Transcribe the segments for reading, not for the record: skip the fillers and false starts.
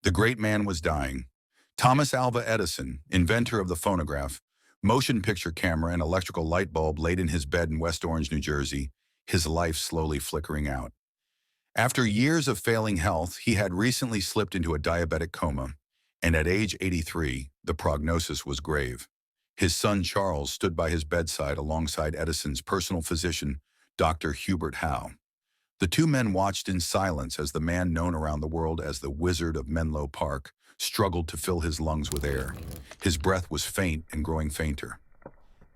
The great man was dying. Thomas Alva Edison, inventor of the phonograph, motion picture camera, and electrical light bulb, laid in his bed in West Orange, New Jersey, his life slowly flickering out. After years of failing health, he had recently slipped into a diabetic coma, and at age 83, the prognosis was grave. His son Charles stood by his bedside alongside Edison's personal physician, Dr. Hubert Howe. The two men watched in silence as the man known around the world as the Wizard of Menlo Park struggled to fill his lungs with air. His breath was faint and growing fainter.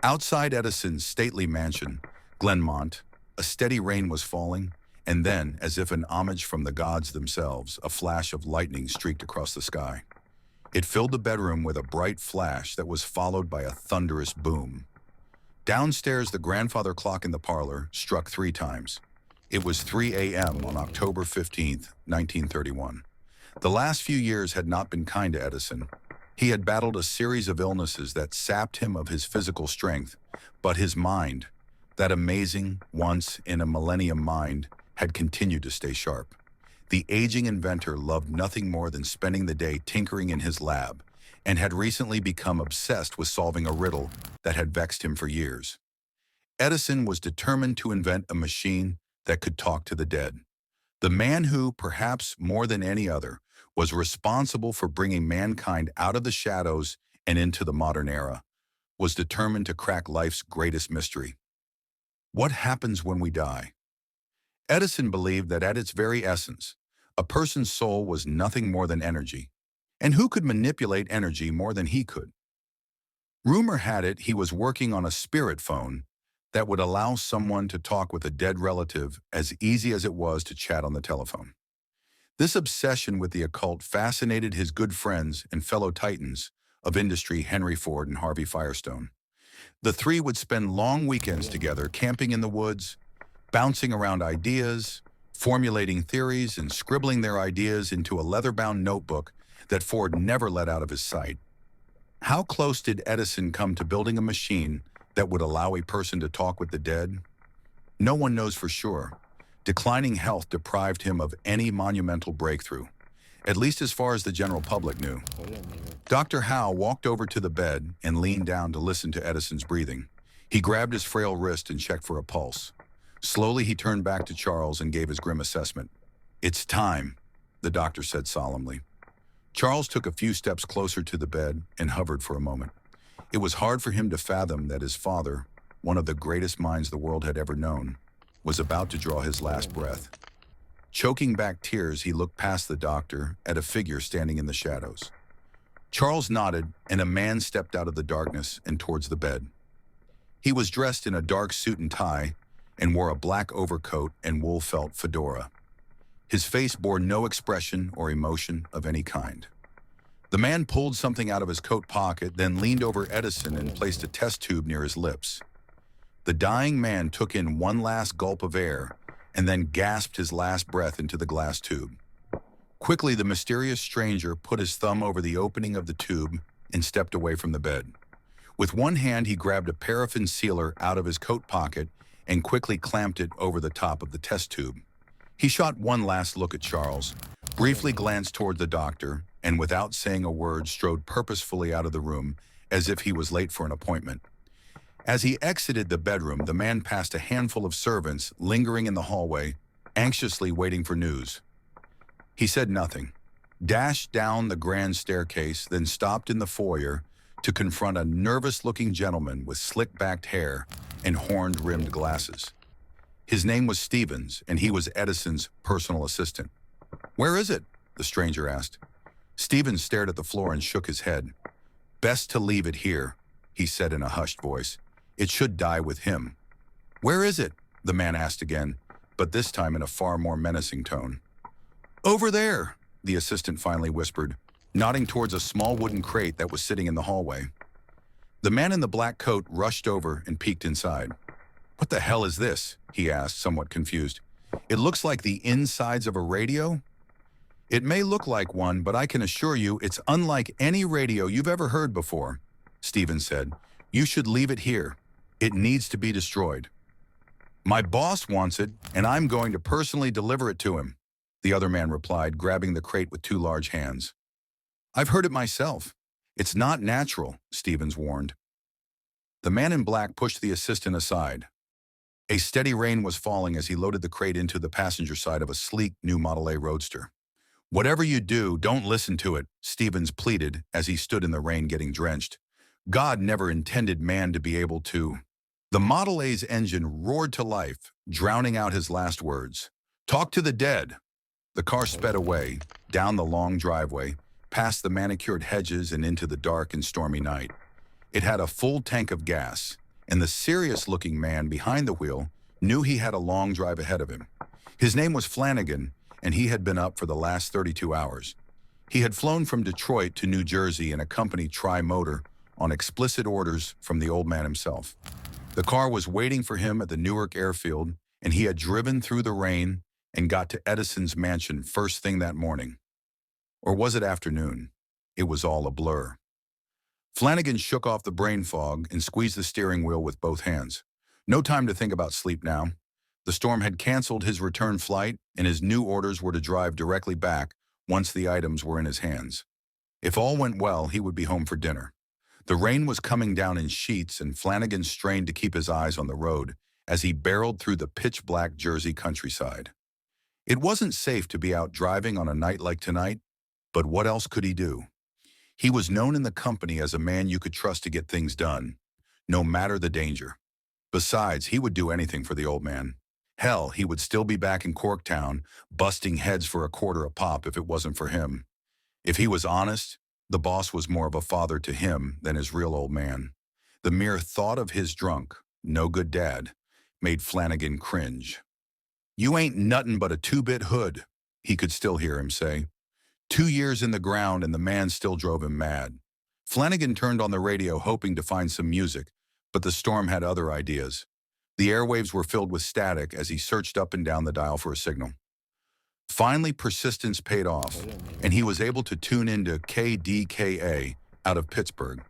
Outside Edison's stately mansion, Glenmont, a steady rain was falling, and then, as if an homage from the gods themselves, a flash of lightning streaked across the sky. It filled the bedroom with a bright flash that was followed by a thunderous boom. Downstairs, the grandfather clock in the parlor struck 3 times. It was 3 a.m. on October 15th, 1931. The last few years had not been kind to Edison. He had battled a series of illnesses that sapped him of his physical strength, but his mind, that amazing, once-in-a-millennium mind, had continued to stay sharp. The aging inventor loved nothing more than spending the day tinkering in his lab, and had recently become obsessed with solving a riddle that had vexed him for years. Edison was determined to invent a machine that could talk to the dead. The man who, perhaps more than any other, was responsible for bringing mankind out of the shadows and into the modern era, was determined to crack life's greatest mystery. What happens when we die? Edison believed that at its very essence, a person's soul was nothing more than energy. And who could manipulate energy more than he could? Rumor had it he was working on a spirit phone that would allow someone to talk with a dead relative as easy as it was to chat on the telephone. This obsession with the occult fascinated his good friends and fellow titans of industry, Henry Ford and Harvey Firestone. The three would spend long weekends together, camping in the woods, bouncing around ideas, formulating theories, and scribbling their ideas into a leather-bound notebook that Ford never let out of his sight. How close did Edison come to building a machine that would allow a person to talk with the dead? No one knows for sure. Declining health deprived him of any monumental breakthrough, at least as far as the general public knew. Dr. Howe walked over to the bed and leaned down to listen to Edison's breathing. He grabbed his frail wrist and checked for a pulse. Slowly, he turned back to Charles and gave his grim assessment. "It's time," the doctor said solemnly. Charles took a few steps closer to the bed and hovered for a moment. It was hard for him to fathom that his father, one of the greatest minds the world had ever known, was about to draw his last breath. Choking back tears, he looked past the doctor at a figure standing in the shadows. Charles nodded, and a man stepped out of the darkness and towards the bed. He was dressed in a dark suit and tie and wore a black overcoat and wool felt fedora. His face bore no expression or emotion of any kind. The man pulled something out of his coat pocket, then leaned over Edison and placed a test tube near his lips. The dying man took in one last gulp of air and then gasped his last breath into the glass tube. Quickly, the mysterious stranger put his thumb over the opening of the tube and stepped away from the bed. With one hand, he grabbed a paraffin sealer out of his coat pocket and quickly clamped it over the top of the test tube. He shot one last look at Charles, briefly glanced toward the doctor, and without saying a word, strode purposefully out of the room as if he was late for an appointment. As he exited the bedroom, the man passed a handful of servants lingering in the hallway, anxiously waiting for news. He said nothing, dashed down the grand staircase, then stopped in the foyer to confront a nervous-looking gentleman with slick-backed hair and horned-rimmed glasses. His name was Stevens, and he was Edison's personal assistant. "Where is it?" the stranger asked. Stevens stared at the floor and shook his head. "Best to leave it here," he said in a hushed voice. "It should die with him." "Where is it?" the man asked again, but this time in a far more menacing tone. "Over there," the assistant finally whispered, nodding towards a small wooden crate that was sitting in the hallway. The man in the black coat rushed over and peeked inside. "What the hell is this?" he asked, somewhat confused. "It looks like the insides of a radio." "It may look like one, but I can assure you it's unlike any radio you've ever heard before," Stevens said. "You should leave it here. It needs to be destroyed." "My boss wants it, and I'm going to personally deliver it to him." the other man replied, grabbing the crate with two large hands. I've heard it myself. It's not natural, Stevens warned. The man in black pushed the assistant aside. A steady rain was falling as he loaded the crate into the passenger side of a sleek new Model A Roadster. Whatever you do, don't listen to it, Stevens pleaded as he stood in the rain getting drenched. God never intended man to be able to. The Model A's engine roared to life, drowning out his last words. Talk to the dead. The car sped away, down the long driveway, past the manicured hedges and into the dark and stormy night. It had a full tank of gas, and the serious-looking man behind the wheel knew he had a long drive ahead of him. His name was Flanagan, and he had been up for the last 32 hours. He had flown from Detroit to New Jersey in a company tri-motor on explicit orders from the old man himself. The car was waiting for him at the Newark airfield, and he had driven through the rain and got to Edison's mansion first thing that morning. Or was it afternoon? It was all a blur. Flanagan shook off the brain fog and squeezed the steering wheel with both hands. No time to think about sleep now. The storm had canceled his return flight, and his new orders were to drive directly back once the items were in his hands. If all went well, he would be home for dinner. The rain was coming down in sheets, and Flanagan strained to keep his eyes on the road as he barreled through the pitch-black Jersey countryside. It wasn't safe to be out driving on a night like tonight, but what else could he do? He was known in the company as a man you could trust to get things done, no matter the danger. Besides, he would do anything for the old man. Hell, he would still be back in Corktown, busting heads for a quarter a pop if it wasn't for him. If he was honest, the boss was more of a father to him than his real old man. The mere thought of his drunk, no-good dad made Flanagan cringe. You ain't nuttin' but a two-bit hood, he could still hear him say. 2 years in the ground and the man still drove him mad. Flanagan turned on the radio hoping to find some music, but the storm had other ideas. The airwaves were filled with static as he searched up and down the dial for a signal. Finally, persistence paid off, and he was able to tune into KDKA out of Pittsburgh.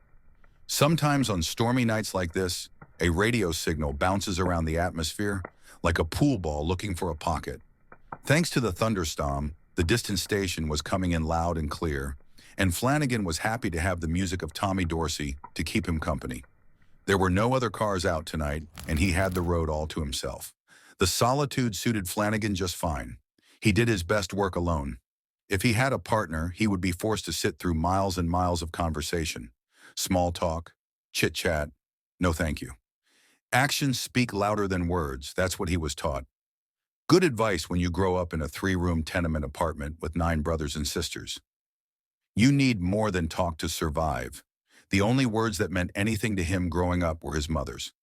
Sometimes on stormy nights like this, a radio signal bounces around the atmosphere like a pool ball looking for a pocket. Thanks to the thunderstorm, the distant station was coming in loud and clear, and Flanagan was happy to have the music of Tommy Dorsey to keep him company. There were no other cars out tonight, and he had the road all to himself. The solitude suited Flanagan just fine. He did his best work alone. If he had a partner, he would be forced to sit through miles and miles of conversation. Small talk, chit-chat, no thank you. Actions speak louder than words, that's what he was taught. Good advice when you grow up in a 3-room tenement apartment with 9 brothers and sisters. You need more than talk to survive. The only words that meant anything to him growing up were his mother's.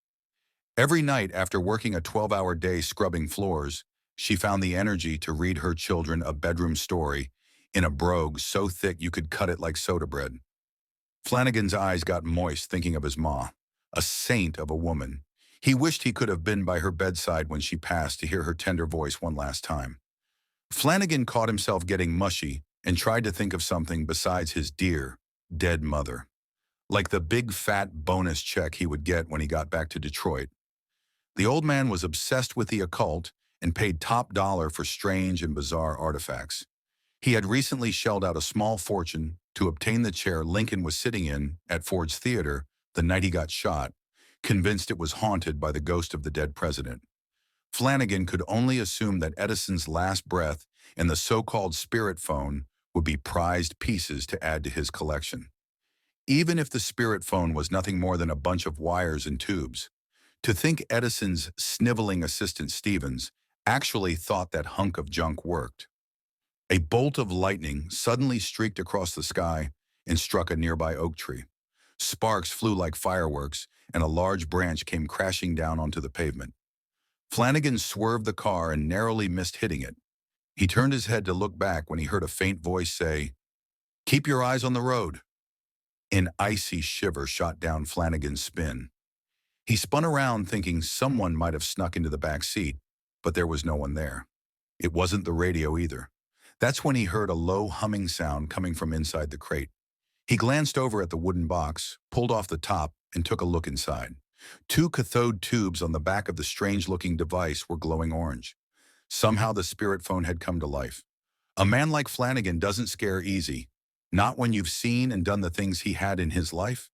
Every night after working a 12-hour day scrubbing floors, she found the energy to read her children a bedroom story in a brogue so thick you could cut it like soda bread. Flanagan's eyes got moist thinking of his ma, a saint of a woman. He wished he could have been by her bedside when she passed to hear her tender voice one last time. Flanagan caught himself getting mushy and tried to think of something besides his dear, dead mother. Like the big fat bonus check he would get when he got back to Detroit. The old man was obsessed with the occult and paid top dollar for strange and bizarre artifacts. He had recently shelled out a small fortune to obtain the chair Lincoln was sitting in at Ford's Theater the night he got shot, convinced it was haunted by the ghost of the dead president. Flanagan could only assume that Edison's last breath and the so-called spirit phone would be prized pieces to add to his collection. Even if the spirit phone was nothing more than a bunch of wires and tubes, to think Edison's sniveling assistant Stevens actually thought that hunk of junk worked. A bolt of lightning suddenly streaked across the sky and struck a nearby oak tree. Sparks flew like fireworks, and a large branch came crashing down onto the pavement. Flanagan swerved the car and narrowly missed hitting it. He turned his head to look back when he heard a faint voice say, "Keep your eyes on the road." An icy shiver shot down Flanagan's spine. He spun around thinking someone might have snuck into the back seat, but there was no one there. It wasn't the radio either. That's when he heard a low humming sound coming from inside the crate. He glanced over at the wooden box, pulled off the top, and took a look inside. 2 cathode tubes on the back of the strange-looking device were glowing orange. Somehow the spirit phone had come to life. A man like Flanagan doesn't scare easy. Not when you've seen and done the things he had in his life.